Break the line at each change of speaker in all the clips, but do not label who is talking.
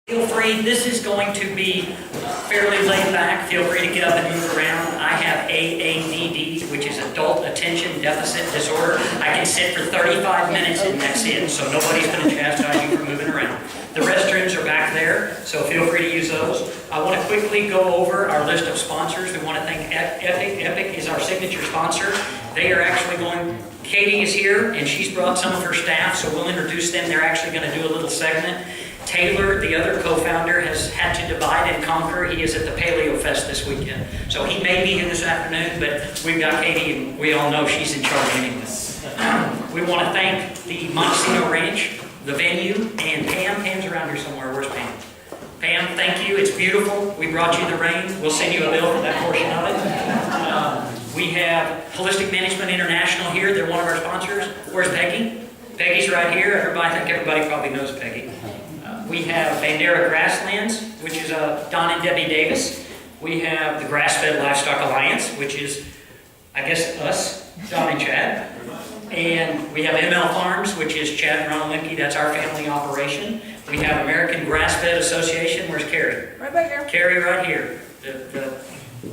Feel free, this is going to be fairly laid back. Feel free to get up and move around. I have AADD, which is Adult Attention Deficit Disorder. I can sit for 35 minutes and that's it, so nobody's going to chastise you for moving around. The restrooms are back there, so feel free to use those. I want to quickly go over our list of sponsors. We want to thank Epic. Epic is our signature sponsor. They are actually going, Katie is here, and she's brought some of her staff, so we'll introduce them. They're actually going to do a little segment. Taylor, the other co-founder, has had to divide and conquer. He is at the Paleo Fest this weekend. So he may be here this afternoon, but we've got Katie, and we all know she's in charge anyway. We want to thank the Montesino Ranch, the venue, and Pam. Pam's around here somewhere. Where's Pam? Pam, thank you. It's beautiful. We brought you the rain. We'll send you a bill for that portion of it. We have Holistic Management International here. They're one of our sponsors. Where's Peggy? Peggy's right here. I think everybody probably knows Peggy. We have Bandera Grasslands, which is Don and Debbie Davis. We have the Grass-Fed Livestock Alliance, which is, I guess, us, Don and Chad. And we have ML Farms, which is Chad and Ron Limke. That's our family operation. We have American Grass-Fed Association. Where's Carrie?
Right back here.
Carrie right here.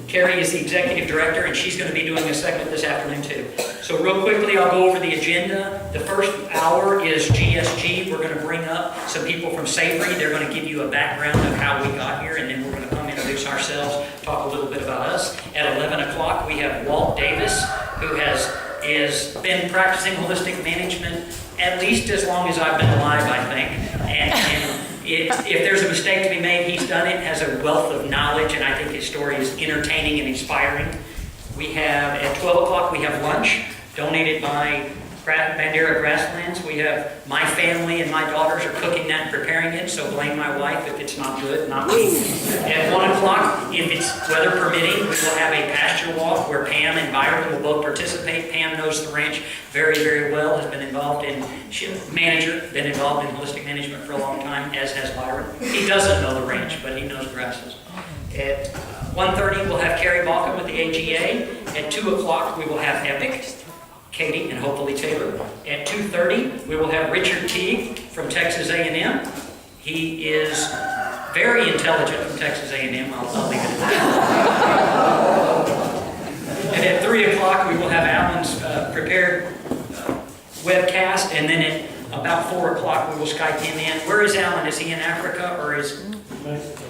Carrie is the executive director, and she's going to be doing a segment this afternoon too. So real quickly, I'll go over the agenda. The first hour is GSG. We're going to bring up some people from Savory. They're going to give you a background of how we got here, and then we're going to come introduce ourselves, talk a little bit about us. At 11 o'clock, we have Walt Davis, who has been practicing holistic management at least as long as I've been alive, I think. And if there's a mistake to be made, he's done it, has a wealth of knowledge, and I think his story is entertaining and inspiring. We have, at 12 o'clock, we have lunch, donated by Bandera Grasslands. We have my family and my daughters are cooking that and preparing it, so blame my wife if it's not good, not me. At 1 o'clock, if it's weather permitting, we will have a pasture walk where Pam and Byron will both participate. Pam knows the ranch very, very well, has been involved in, been involved in holistic management for a long time, as has Byron. He doesn't know the ranch, but he knows grasses. At 1:30, we'll have Carrie Balkin with the AGA. At 2 o'clock, we will have Epic, Katie, and hopefully Taylor. At 2:30, we will have Richard Teague from Texas A&M. He is very intelligent from Texas A&M. I'll leave it at that. And at 3 o'clock, we will have Alan's prepared webcast, and then at about 4 o'clock, we will Skype him in. Where is Alan? Is he in Africa, or is...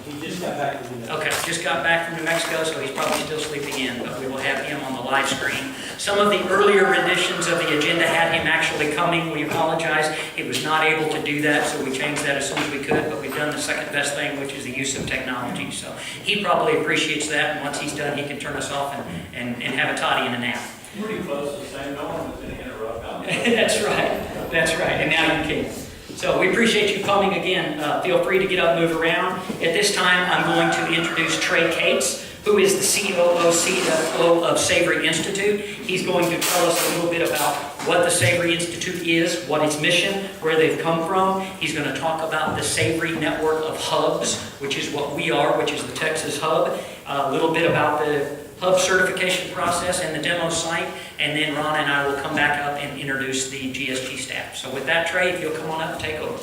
He just got back from New Mexico.
Okay, just got back from New Mexico, so he's probably still sleeping in, but we will have him on the live screen. Some of the earlier renditions of the agenda had him actually coming. We apologize. He was not able to do that, so we changed that as soon as we could, but we've done the second best thing, which is the use of technology. So he probably appreciates that, and once he's done, he can turn us off and have a toddy and a nap.
Pretty close to the same. No one was going to interrupt.
That's right. That's right. And now you can. So we appreciate you coming again. Feel free to get up and move around. At this time, I'm going to introduce Tre Cates, who is the COO, CFO of Savory Institute. He's going to tell us a little bit about what the Savory Institute is, what its mission, where they've come from. He's going to talk about the Savory network of hubs, which is what we are, which is the Texas Hub. A little bit about the hub certification process and the demo site, and then Ron and I will come back up and introduce the GSG staff. So with that, Tre, if you'll come on up and take over.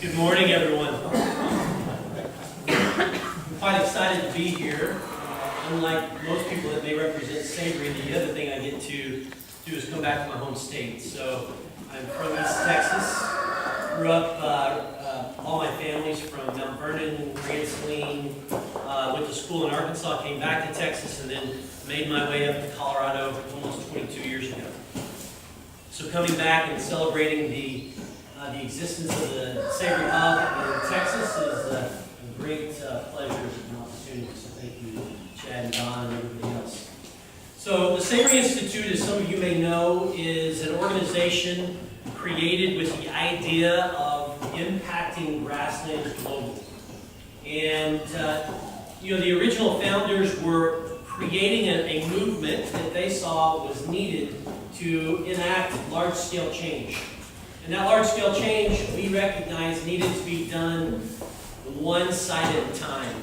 Good morning, everyone. I'm quite excited to be here. Unlike most people that may represent Savory, the other thing I get to do is come back to my home state. So I'm from East Texas. Grew up, all my family's from Mount Vernon, Grand Saline, went to school in Arkansas, came back to Texas, and then made my way up to Colorado almost 22 years ago. So coming back and celebrating the existence of the Savory Hub in Texas is a great pleasure and opportunity. So thank you, Chad and Don and everybody else. So the Savory Institute, as some of you may know, is an organization created with the idea of impacting grasslands globally. And the original founders were creating a movement that they saw was needed to enact large-scale change. And that large-scale change, we recognized, needed to be done one site at a time.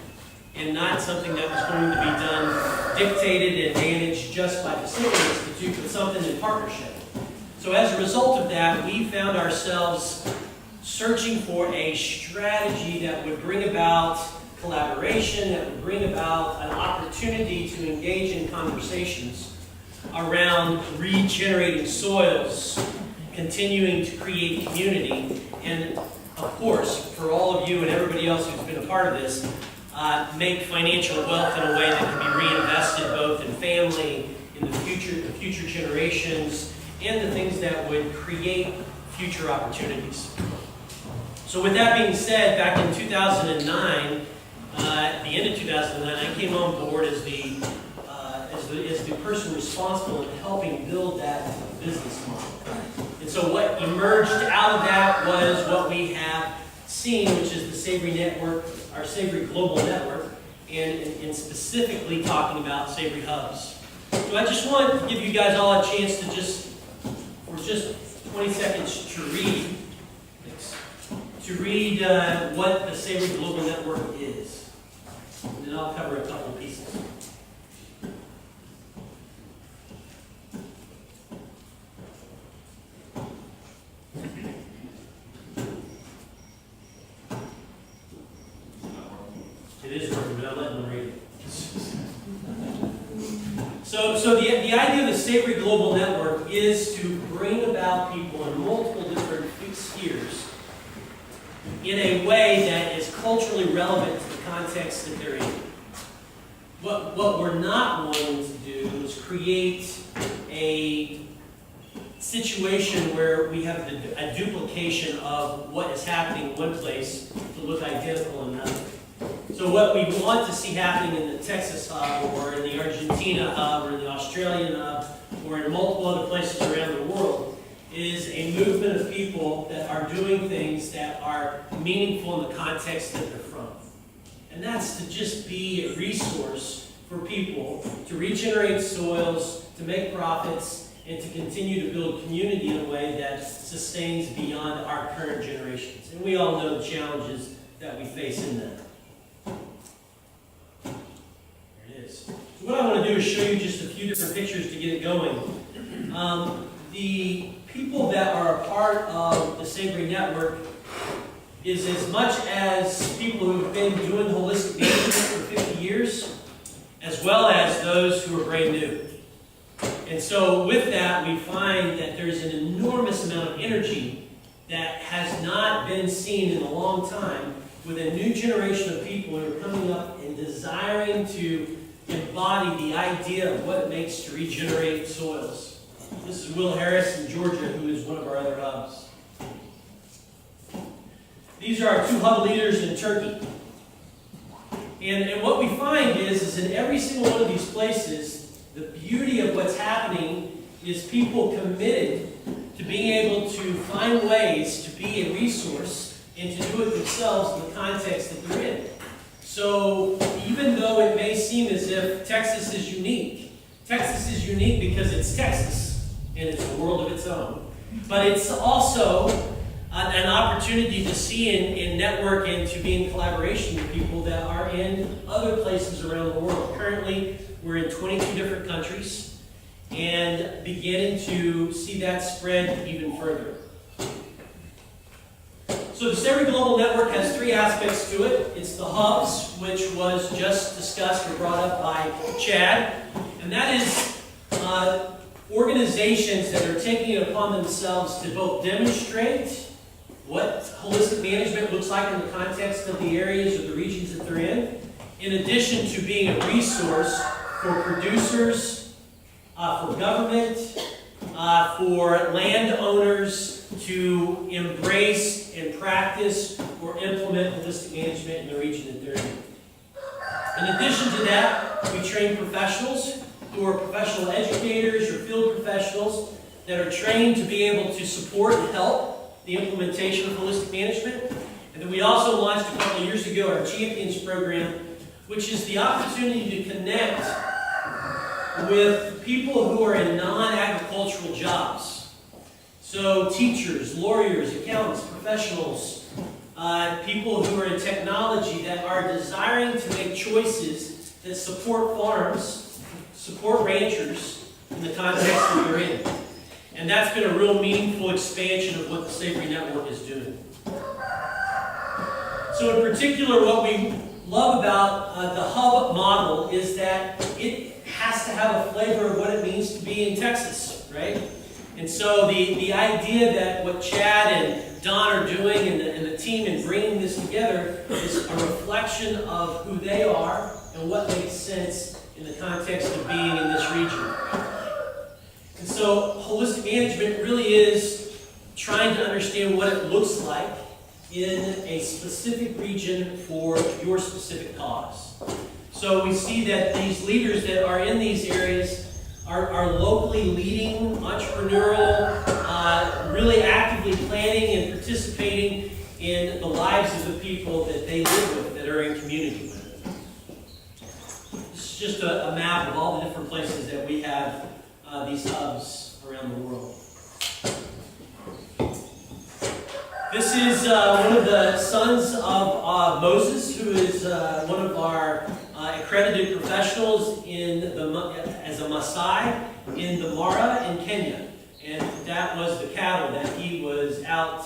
and not something that was going to be done, dictated and managed just by the Savory Institute, but something in partnership. So as a result of that, we found ourselves searching for a strategy that would bring about collaboration, that would bring about an opportunity to engage in conversations around regenerating soils, continuing to create community, and of course, for all of you and everybody else who's been a part of this, make financial wealth in a way that can be reinvested both in family, in the future generations, and the things that would create future opportunities. So with that being said, back in 2009, at the end of 2009, I came on board as the person responsible in helping build that business model. And so what emerged out of that was what we have seen, which is the Savory Network, our Savory Global Network, and specifically talking about Savory Hubs. So I just want to give you guys all a chance to for just 20 seconds to read what the Savory Global Network is. And then I'll cover a couple of pieces. It is working, but I'm letting them read it. So the idea of the Savory Global Network is to bring about people in multiple different spheres in a way that is culturally relevant to the context that they're in. What we're not wanting to do is create a situation where we have a duplication of what is happening in one place to look identical in another. So what we want to see happening in the Texas hub, or in the Argentina hub, or in the Australian hub, or in multiple other places around the world, is a movement of people that are doing things that are meaningful in the context that they're from. And that's to just be a resource for people to regenerate soils, to make profits, and to continue to build community in a way that sustains beyond our current generations. And we all know the challenges that we face in that. So what I want to do is show you just a few different pictures to get it going. The people that are a part of the Savory Network is as much as people who have been doing holistic management for 50 years, as well as those who are brand new. And so with that, we find that there's an enormous amount of energy that has not been seen in a long time with a new generation of people who are coming up and desiring to embody the idea of what it makes to regenerate soils. This is Will Harris in Georgia, who is one of our other hubs. These are our two hub leaders in Turkey. And what we find is in every single one of these places, the beauty of what's happening is people committed to being able to find ways to be a resource and to do it themselves in the context that they're in. So even though it may seem as if Texas is unique because it's Texas and it's a world of its own. But it's also an opportunity to see and network and to be in collaboration with people that are in other places around the world. Currently, we're in 22 different countries and beginning to see that spread even further. So the Savory Global Network has three aspects to it. It's the hubs, which was just discussed or brought up by Chad. And that is organizations that are taking it upon themselves to both demonstrate what holistic management looks like in the context of the areas or the regions that they're in addition to being a resource for producers, for government, for landowners to embrace and practice or implement holistic management in the region that they're in. In addition to that, we train professionals who are professional educators or field professionals that are trained to be able to support and help the implementation of holistic management. And then we also launched a couple of years ago our Champions program, which is the opportunity to connect with people who are in non-agricultural jobs. So teachers, lawyers, accountants, professionals, people who are in technology that are desiring to make choices that support farms, support ranchers in the context that they're in. And that's been a real meaningful expansion of what the Savory Network is doing. So in particular, what we love about the hub model is that it has to have a flavor of what it means to be in Texas, right? And so the idea that what Chad and Don are doing and the team in bringing this together is a reflection of who they are and what makes sense in the context of being in this region. And so holistic management really is trying to understand what it looks like in a specific region for your specific cause. So we see that these leaders that are in these areas are locally leading, entrepreneurial, really actively planning and participating in the lives of the people that they live with, that are in community with. This is just a map of all the different places that we have these hubs around the world. This is one of the sons of Moses, who is one of our accredited professionals as a Maasai in the Mara in Kenya. And that was the cattle that he was out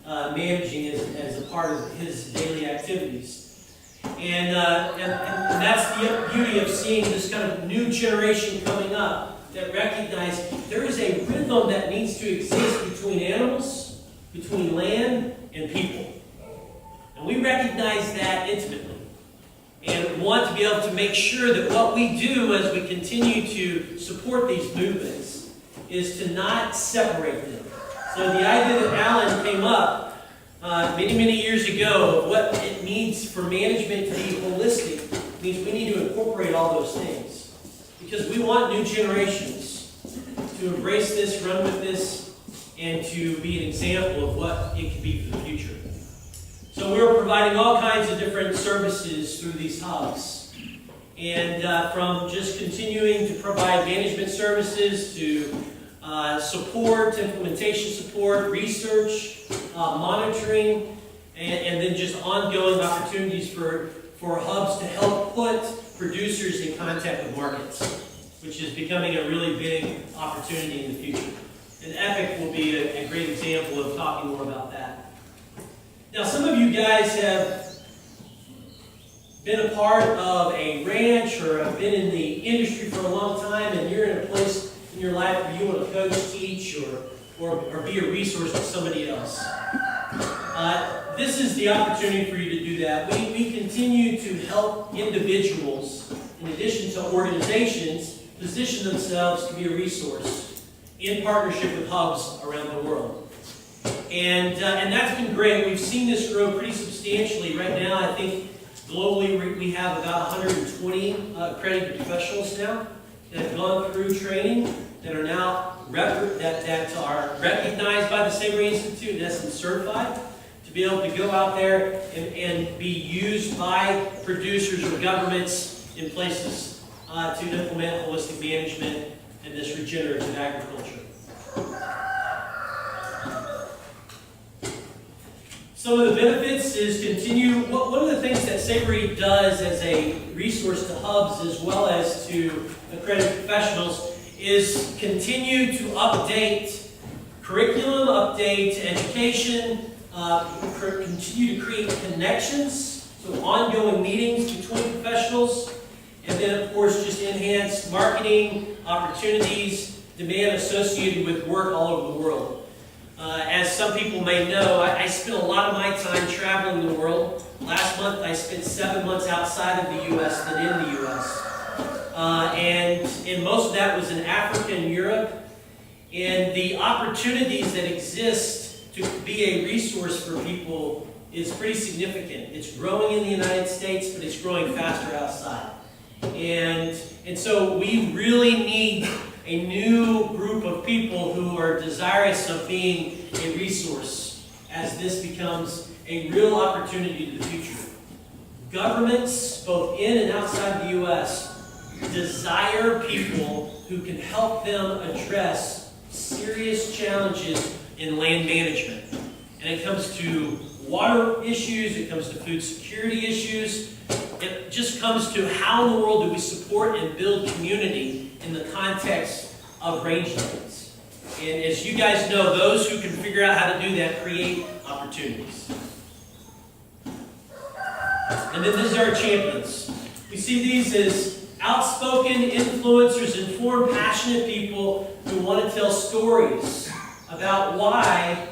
managing as a part of his daily activities. And that's the beauty of seeing this kind of new generation coming up that recognize there is a rhythm that needs to exist between animals, between land, and people. And we recognize that intimately. And want to be able to make sure that what we do as we continue to support these movements is to not separate them. So the idea that Alan came up many, many years ago of what it means for management to be holistic means we need to incorporate all those things. Because we want new generations to embrace this, run with this, and to be an example of what it can be for the future. So we're providing all kinds of different services through these hubs. And from just continuing to provide management services to support, implementation support, research, monitoring, and then just ongoing opportunities for hubs to help put producers in contact with markets, which is becoming a really big opportunity in the future. And EPIC will be a great example of talking more about that. Now, some of you guys have been a part of a ranch or have been in the industry for a long time, and you're in a place in your life where you want to coach, teach, or be a resource to somebody else. This is the opportunity for you to do that. We continue to help individuals, in addition to organizations, position themselves to be a resource in partnership with hubs around the world. And that's been great. We've seen this grow pretty substantially. Right now, I think globally we have about 120 accredited professionals now that have gone through training, that are now that are recognized by the Savory Institute, in essence certified, to be able to go out there and be used by producers or governments in places to implement holistic management and this regenerative agriculture. Some of the benefits is continue. One of the things that Savory does as a resource to hubs as well as to accredited professionals is continue to update curriculum, update education, continue to create connections, so ongoing meetings between professionals, and then of course just enhance marketing opportunities, demand associated with work all over the world. As some people may know, I spent a lot of my time traveling the world. Last month I spent 7 months outside of the U.S. than in the U.S. And most of that was in Africa and Europe. And the opportunities that exist to be a resource for people is pretty significant. It's growing in the United States, but it's growing faster outside. And so we really need a new group of people who are desirous of being a resource as this becomes a real opportunity to the future. Governments, both in and outside the U.S., desire people who can help them address serious challenges in land management. And it comes to water issues, it comes to food security issues. It just comes to how in the world do we support and build community in the context of rangelands. And as you guys know, those who can figure out how to do that create opportunities. And then these are our champions. We see these as outspoken influencers, informed, passionate people who want to tell stories about why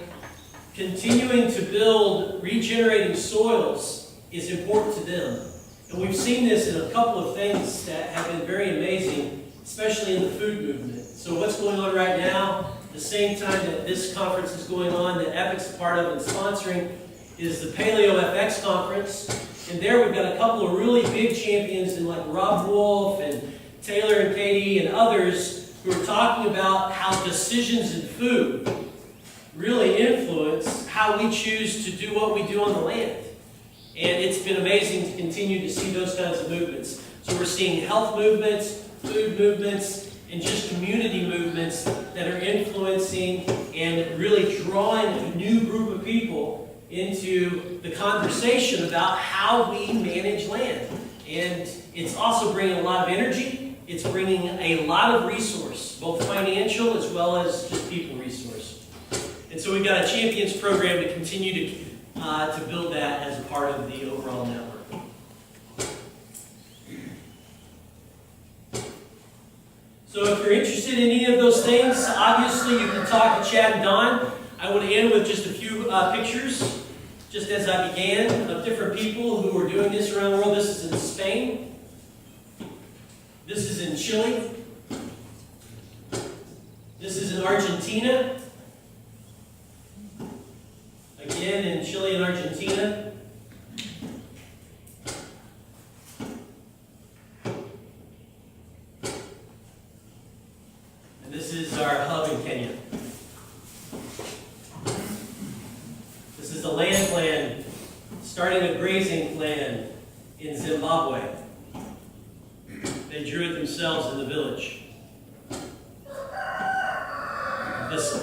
continuing to build regenerating soils is important to them. And we've seen this in a couple of things that have been very amazing, especially in the food movement. So what's going on right now, the same time that this conference is going on, that EPIC's a part of and sponsoring, is the Paleo FX conference. And there we've got a couple of really big champions in like Rob Wolf and Taylor and Katie and others who are talking about how decisions in food really influence how we choose to do what we do on the land. And it's been amazing to continue to see those kinds of movements. So we're seeing health movements, food movements, and just community movements that are influencing and really drawing a new group of people into the conversation about how we manage land. And it's also bringing a lot of energy. It's bringing a lot of resource, both financial as well as just people resource. And so we've got a champions program to continue to build that as a part of the overall network. So if you're interested in any of those things, obviously you can talk to Chad and Don. I want to end with just a few pictures, just as I began, of different people who are doing this around the world. This is in Spain. This is in Chile. This is in Argentina. Again, in Chile and Argentina. And this is our hub in Kenya. This is the land plan, starting a grazing plan in Zimbabwe. They drew it themselves in the village.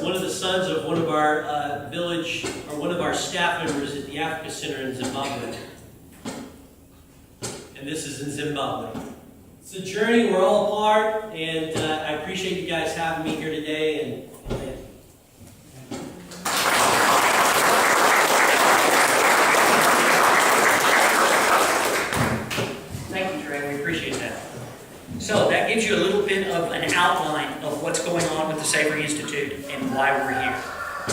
One of the sons of one of our village, or one of our staff members at the Africa Center in Zimbabwe. And this is in Zimbabwe. It's a journey we're all a part, and I appreciate you guys having me here today. And
Thank you, Trey. We appreciate that. So that gives you a little bit of an outline of what's going on with the Savory Institute and why we're here.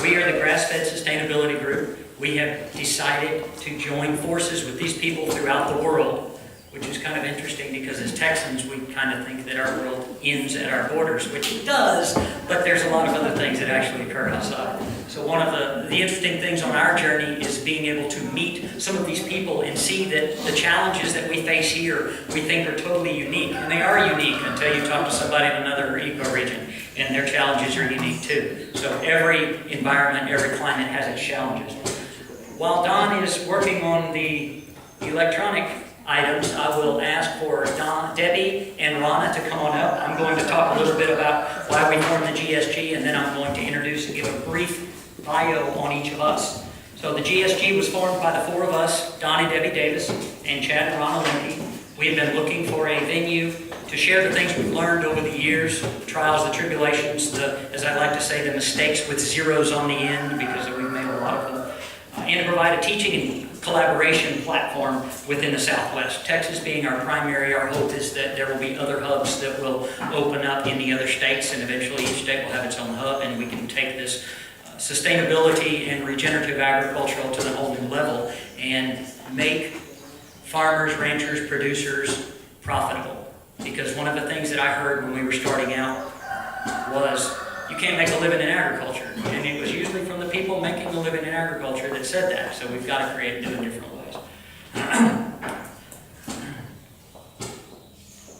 We are the Grass-Fed Sustainability Group. We have decided to join forces with these people throughout the world, which is kind of interesting because as Texans, we kind of think that our world ends at our borders, which it does, but there's a lot of other things that actually occur outside. So one of the interesting things on our journey is being able to meet some of these people and see that the challenges that we face here, we think are totally unique. And they are unique until you talk to somebody in another ecoregion, and their challenges are unique too. So every environment, every climate has its challenges. While Don is working on the electronic items, I will ask for Debbie and Rana to come on up. I'm going to talk a little bit about why we formed the GSG, and then I'm going to introduce and give a brief bio on each of us. So the GSG was formed by the four of us, Don and Debbie Davis, and Chad and Rana Linke. We have been looking for a venue to share the things we've learned over the years, the trials, the tribulations, as I like to say, the mistakes with zeros on the end, because we've made a lot of them, and to provide a teaching and collaboration platform within the Southwest. Texas being our primary, our hope is that there will be other hubs that will open up in the other states, and eventually each state will have its own hub, and we can take this sustainability and regenerative agriculture to the whole new level and make farmers, ranchers, producers profitable. Because one of the things that I heard when we were starting out was, you can't make a living in agriculture. And it was usually from the people making a living in agriculture that said that. So we've got to create new and different ways.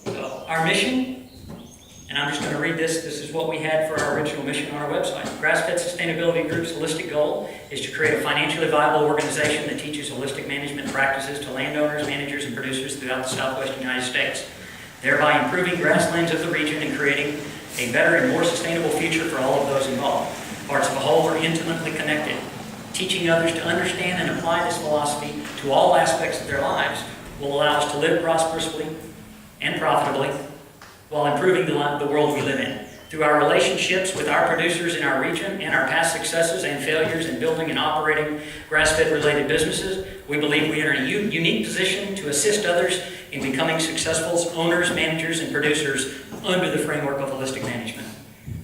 So our mission, and I'm just going to read this. This is what we had for our original mission on our website. Grass-Fed Sustainability Group's holistic goal is to create a financially viable organization that teaches holistic management practices to landowners, managers, and producers throughout the Southwest United States, thereby improving grasslands of the region and creating a better and more sustainable future for all of those involved. Parts of a whole are intimately connected. Teaching others to understand and apply this philosophy to all aspects of their lives will allow us to live prosperously and profitably while improving the world we live in. Through our relationships with our producers in our region and our past successes and failures in building and operating grass-fed related businesses, we believe we are in a unique position to assist others in becoming successful owners, managers, and producers under the framework of holistic management.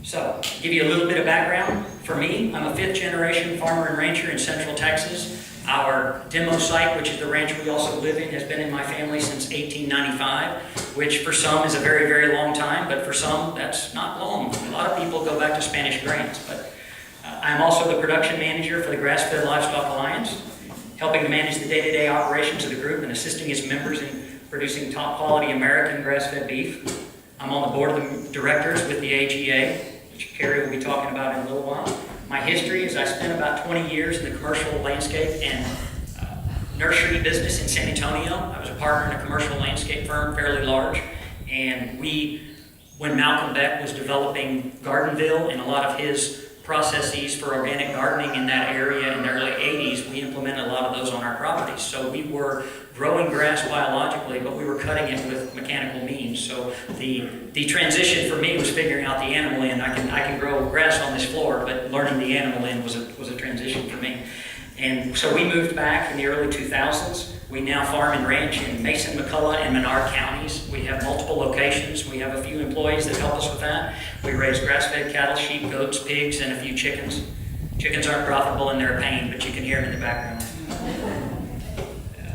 So, to give you a little bit of background, for me, I'm a fifth-generation farmer and rancher in Central Texas. Our demo site, which is the ranch we also live in, has been in my family since 1895, which for some is a very, very long time, but for some, that's not long. A lot of people go back to Spanish grains, but I'm also the production manager for the Grass-Fed Livestock Alliance, helping to manage the day-to-day operations of the group and assisting its members in producing top-quality American grass-fed beef. I'm on the board of the directors with the AGA, which Carrie will be talking about in a little while. My history is I spent about 20 years in the commercial landscape and nursery business in San Antonio. I was a partner in a commercial landscape firm, fairly large, and when Malcolm Beck was developing Gardenville and a lot of his processes for organic gardening in that area in the early 80s, we implemented a lot of those on our properties. So we were growing grass biologically, but we were cutting it with mechanical means. So the transition for me was figuring out the animal in. I can grow grass on this floor, but learning the animal in was a transition for me. And so we moved back in the early 2000s. We now farm and ranch in Mason, McCullough, and Menard counties. We have multiple locations. We have a few employees that help us with that. We raise grass-fed cattle, sheep, goats, pigs, and a few chickens. Chickens aren't profitable and they're a pain, but you can hear them in the background.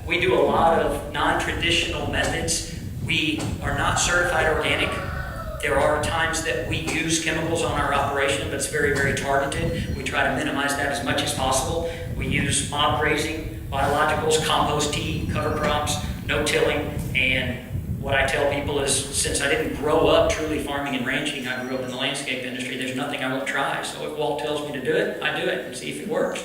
We do a lot of non-traditional methods. We are not certified organic. There are times that we use chemicals on our operation, but it's very, very targeted. We try to minimize that as much as possible. We use mob grazing, biologicals, compost tea, cover crops, no tilling, and what I tell people is, since I didn't grow up truly farming and ranching, I grew up in the landscape industry, there's nothing I won't try. So if Walt tells me to do it, I do it and see if it works.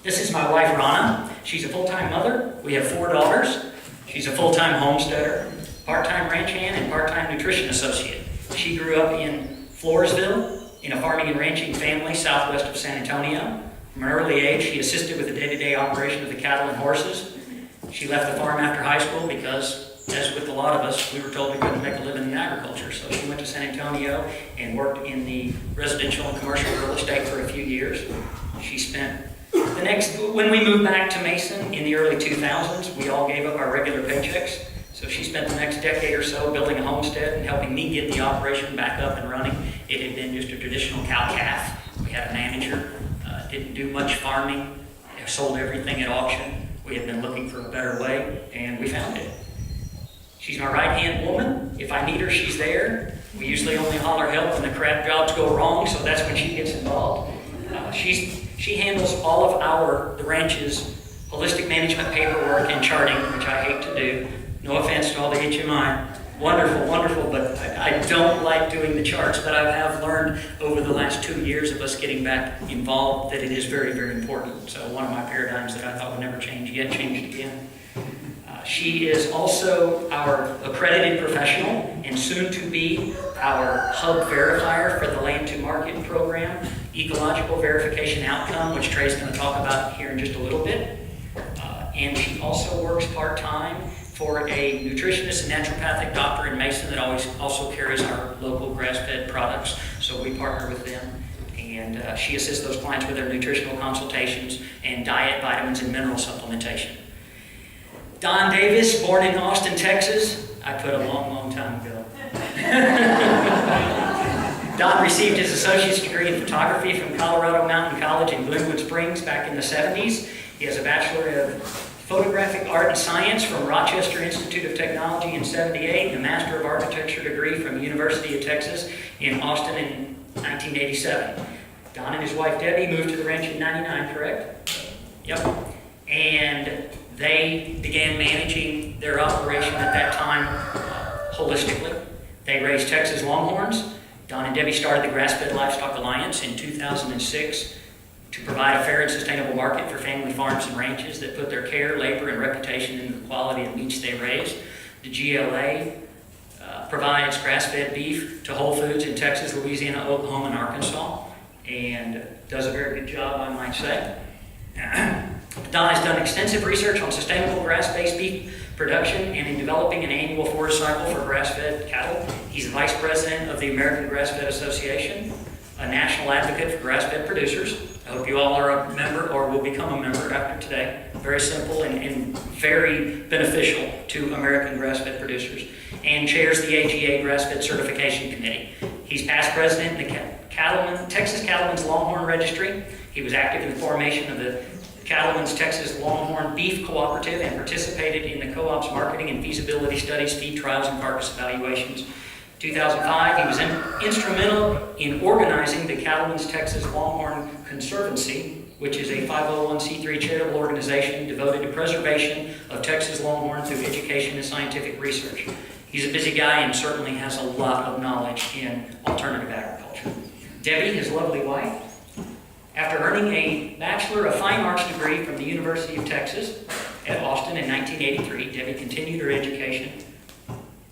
This is my wife, Rana. She's a full-time mother. We have 4 daughters. She's a full-time homesteader, part-time ranch hand, and part-time nutrition associate. She grew up in Floresville in a farming and ranching family southwest of San Antonio. From an early age, she assisted with the day-to-day operation of the cattle and horses. She left the farm after high school because, as with a lot of us, we were told we couldn't make a living in agriculture. So she went to San Antonio and worked in the residential and commercial real estate for a few years. She spent when we moved back to Mason in the early 2000s, we all gave up our regular paychecks. So she spent the next decade or so building a homestead and helping me get the operation back up and running. It had been just a traditional cow-calf. We had a manager, didn't do much farming, sold everything at auction. We had been looking for a better way, and we found it. She's my right-hand woman. If I need her, she's there. We usually only holler help when the crap jobs go wrong, so that's when she gets involved. She handles all of the ranch's holistic management paperwork and charting, which I hate to do. No offense to all the HMI. Wonderful, wonderful, but I don't like doing the charts, but I have learned over the last 2 years of us getting back involved that it is very, very important. So one of my paradigms that I thought would never change yet changed again. She is also our accredited professional and soon to be our hub verifier for the Land to Market program, ecological verification outcome, which Tre's going to talk about here in just a little bit. And she also works part-time for a nutritionist and naturopathic doctor in Mason that also carries our local grass-fed products. So we partner with them. And she assists those clients with their nutritional consultations and diet, vitamins, and mineral supplementation. Don Davis, born in Austin, Texas. I put a long, long time ago. Don received his associate's degree in photography from Colorado Mountain College in Glenwood Springs back in the 70s. He has a Bachelor of Photographic Art and Science from Rochester Institute of Technology in 78 and a Master of Architecture degree from University of Texas in Austin in 1987. Don and his wife Debbie moved to the ranch in 99, correct? Yep. And they began managing their operation at that time holistically. They raised Texas Longhorns. Don and Debbie started the Grass-Fed Livestock Alliance in 2006 to provide a fair and sustainable market for family farms and ranches that put their care, labor, and reputation into the quality of meats they raise. The GLA provides grass-fed beef to Whole Foods in Texas, Louisiana, Oklahoma, and Arkansas. and does a very good job, I might say. Don has done extensive research on sustainable grass-based beef production and in developing an annual forage cycle for grass-fed cattle. He's the Vice President of the American Grass-Fed Association, a national advocate for grass-fed producers. I hope you all are a member or will become a member after today. Very simple and very beneficial to American grass-fed producers. And chairs the AGA Grass-Fed Certification Committee. He's past president in the Texas Cattlemen's Longhorn Registry. He was active in the formation of the Cattlemen's Texas Longhorn Beef Cooperative and participated in the co-op's marketing and feasibility studies, feed trials, and carcass evaluations. 2005, he was instrumental in organizing the Cattlemen's Texas Longhorn Conservancy, which is a 501c3 charitable organization devoted to preservation of Texas Longhorn through education and scientific research. He's a busy guy and certainly has a lot of knowledge in alternative agriculture. Debbie, his lovely wife, after earning a Bachelor of Fine Arts degree from the University of Texas at Austin in 1983, Debbie continued her education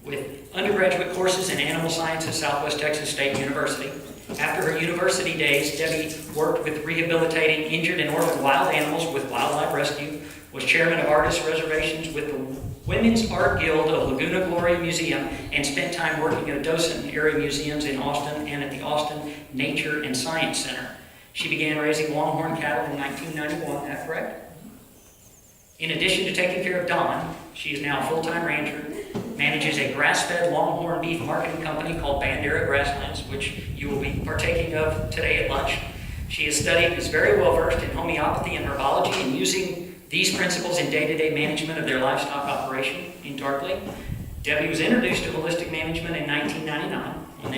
with undergraduate courses in animal science at Southwest Texas State University. After her university days, Debbie worked with rehabilitating injured and orphaned wild animals with Wildlife Rescue, was chairman of Artists Reservations with the Women's Art Guild of Laguna Gloria Museum, and spent time working at a docent in area museums in Austin and at the Austin Nature and Science Center. She began raising longhorn cattle in 1991, is that correct? In addition to taking care of Don, she is now a full-time rancher, manages a grass-fed longhorn beef marketing company called Bandera Grasslands, which you will be partaking of today at lunch. She has studied, is very well versed in homeopathy and herbology, and using these principles in day-to-day management of their livestock operation in Tarpley. Debbie was introduced to holistic management in 1999 when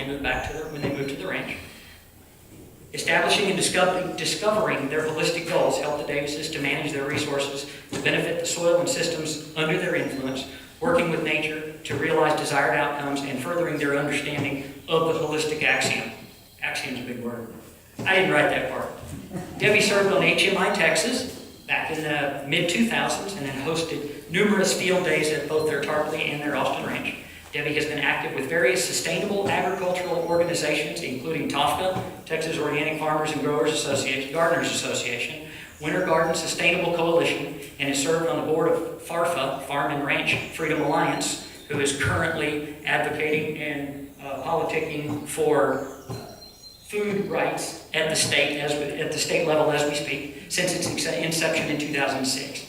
they moved to the ranch. Establishing and discovering their holistic goals helped the Davises to manage their resources to benefit the soil and systems under their influence, working with nature to realize desired outcomes, and furthering their understanding of the holistic axiom. Axiom's a big word. I didn't write that part. Debbie served on HMI Texas back in the mid-2000s and then hosted numerous field days at both their Tarpley and their Austin ranch. Debbie has been active with various sustainable agricultural organizations, including TOFCA, Texas Organic Farmers and Growers Association, Gardeners Association, Winter Garden Sustainable Coalition, and has served on the board of FARFA, Farm and Ranch Freedom Alliance, who is currently advocating and politicking for food rights at the state level as we speak, since its inception in 2006.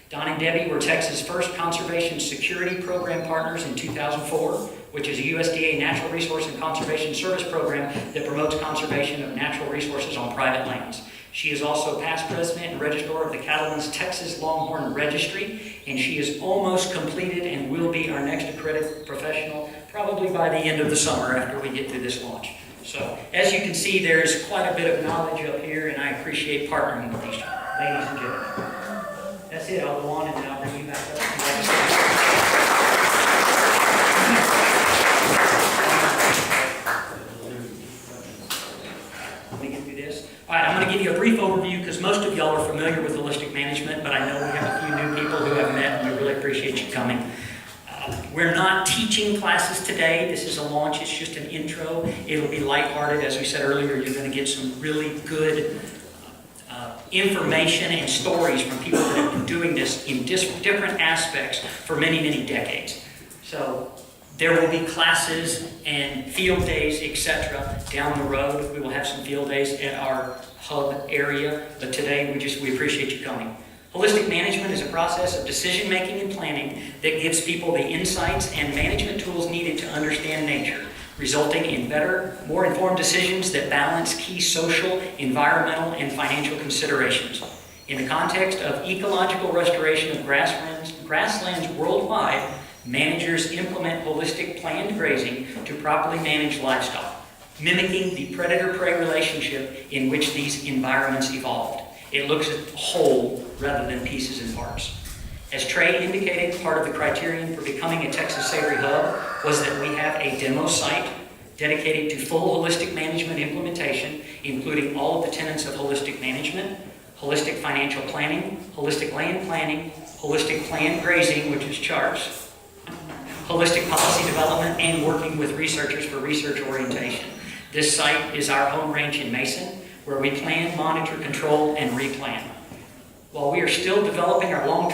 Don and Debbie were Texas' first Conservation Security Program partners in 2004, which is a USDA Natural Resource and Conservation Service program that promotes conservation of natural resources on private lands. She is also past president and registrar of the Cattlemen's Texas Longhorn Registry, and she is almost completed and will be our next accredited professional probably by the end of the summer after we get through this launch. So, as you can see, there's quite a bit of knowledge up here, and I appreciate partnering with these ladies and gentlemen. That's it. I'll go on and then I'll bring you back up. Let me get through this. All right, I'm going to give you a brief overview because most of y'all are familiar with holistic management, but I know we have a few new people who haven't met, and we really appreciate you coming. We're not teaching classes today. This is a launch. It's just an intro. It'll be lighthearted. As we said earlier, you're going to get some really good information and stories from people that have been doing this in different aspects for many, many decades. So there will be classes and field days, etc. down the road. We will have some field days at our hub area, but today we appreciate you coming. Holistic management is a process of decision-making and planning that gives people the insights and management tools needed to understand nature, resulting in better, more informed decisions that balance key social, environmental, and financial considerations. In the context of ecological restoration of grasslands worldwide, managers implement holistic planned grazing to properly manage livestock, mimicking the predator-prey relationship in which these environments evolved. It looks at the whole rather than pieces and parts. As Tre indicated, part of the criterion for becoming a Texas Savory hub was that we have a demo site dedicated to full holistic management implementation, including all of the tenets of holistic management, holistic financial planning, holistic land planning, holistic planned grazing, which is charts, holistic policy development, and working with researchers for research orientation. This site is our home ranch in Mason, where we plan, monitor, control, and replan. While we are still developing our long-term